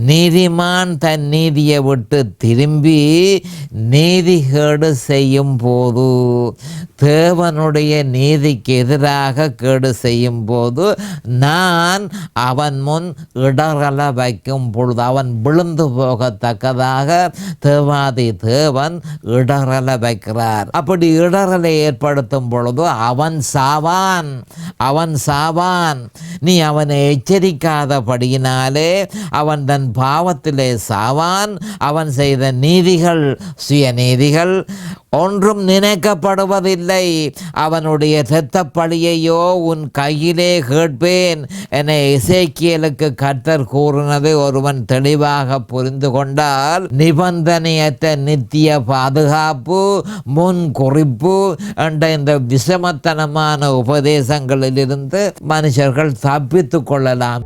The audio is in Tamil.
நீதிமான் தன் நீதியை விட்டு திரும்பி நீதிகேடு செய்யும் போது, தேவனுடைய நீதிக்கு எதிராக கேடு செய்யும் போது நான் அவன் முன் இடரல வைக்கும் பொழுது, அவன் விழுந்து போகத்தக்கதாக தேவாதி தேவன் இடரல வைக்கிறார். அப்படி இடரலை ஏற்படுத்தும் பொழுது அவன் சாவான். நீ அவனை எச்சரிக்காதபடியினாலே அவன் தன் பாவத்திலே சாவான். அவன் செய்த நீதிகள், சுயநீதிகள் ஒன்றும் நினைக்கப்படுவதில்லை. அவனுடைய இரத்த பழியையோ உன் கையிலே கேட்பேன் என எசேக்கியேலுக்கு கர்த்தர் கூறினதை ஒருவன் தெளிவாக புரிந்து கொண்டால், நிபந்தனையற்ற நித்திய பாதுகாப்பு, முன் குறிப்பு என்ற இந்த விஷமத்தனமான உபதேசங்களிலிருந்து மனுஷர்கள் தப்பித்து கொள்ளலாம்.